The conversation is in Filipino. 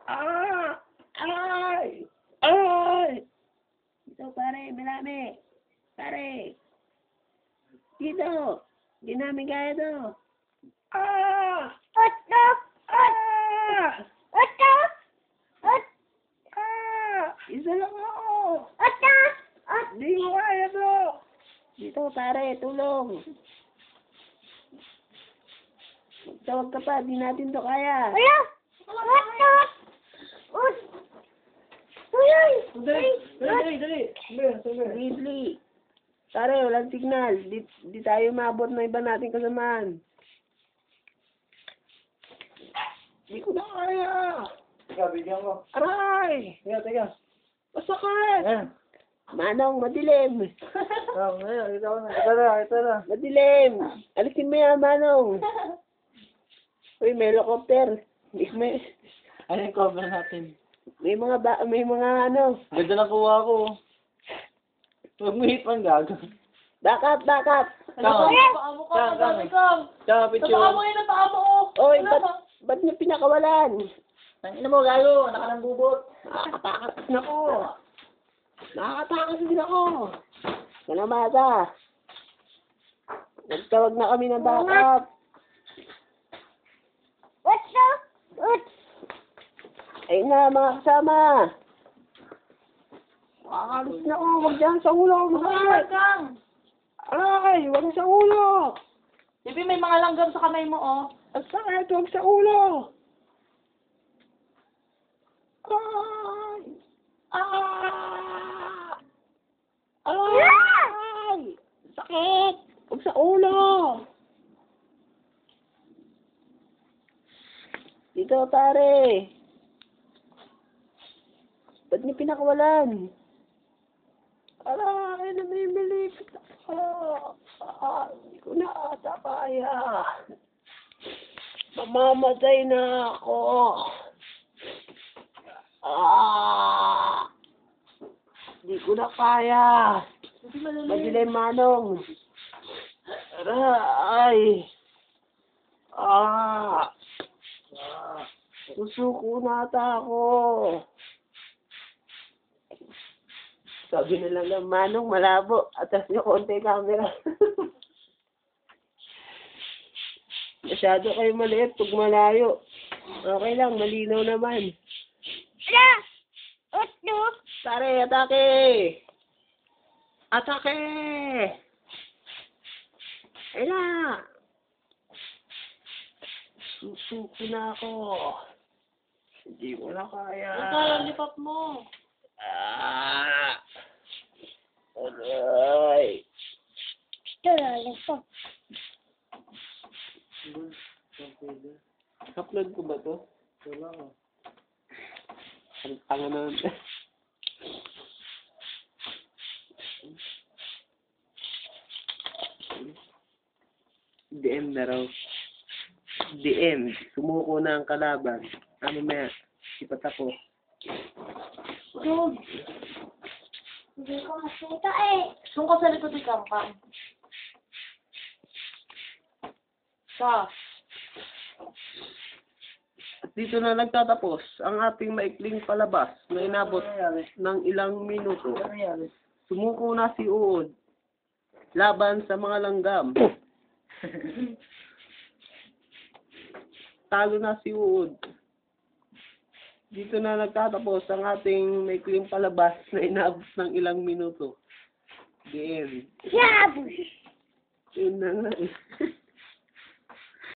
Ah! Ay! Ay! Dito, pare, marami. Pare. Dito. Hindi namin kaya to. Ah! Ah! Ah! Isa lang ako. Hindi ko kaya to. Dito, pare, tulong. Tawag ka pa, di natin to kaya. Dali. Ridley. Pare, walang signal. Di tayo maabot ng iba nating kasamaan. Di ko na kaya. Teka, bigyan ko. Aray! Teka. Masakit! Ayan. Manong, madilim. Ngayon, ito na. Madilim. Alisin mo yan, Manong. Uy, may helicopter. May Ano yung cover natin? mga ano. Ganda na kuha ko. Huwag mo hit pang gago. Back up. Kang. Kang, picture. Oy, ba't niya pinakawalan? Tangina mo, gago. Naka ng bubot. Nakakatakas na ako. Nakakatakas din ako. Kanamata. Nagtawag na kami ng backup. Ayun na, mga kasama. Makakalis na ako. Huwag dyan sa ulo. Masakit. Aray, huwag sa ulo. Bibi, may mga langgam sa kamay mo, oh. Ang sakit, huwag sa ulo. Ay! Ah! Ay! Sakit! Huwag sa ulo. Dito, pare. Ba't niyo pinakawalan? Aray, namimilipit ako. Hindi ko na ata kaya. Mamamatay na ako. Hindi ko na kaya. Madilim, Manong. Aray. Susuko na ata ako. Sabi na lang ng Manong, malabo. Atas niyo konti camera. Masyado kayo maliit pag malayo. Okay lang, malinaw naman. Pare, atake! Atake! Ayun. Susuko na ako. Hindi ko na kaya. Lipap mo. Aray. Upload ko ba to? Wala ko. Ang tanga na. The end na raw. The end. Sumuko na ang kalaban. Ano may sipat ako. Hindi ko makita Sung ka sa likod ni Kangkang. At dito na nagtatapos ang ating maikling palabas na inabot ng ilang minuto. Ano nangyari? Sumuko na si Uod laban sa mga langgam. Talo na si Uod. Dito na nagtatapos ang ating maikling palabas na inabot ng ilang minuto. The end. Yun na nga eh.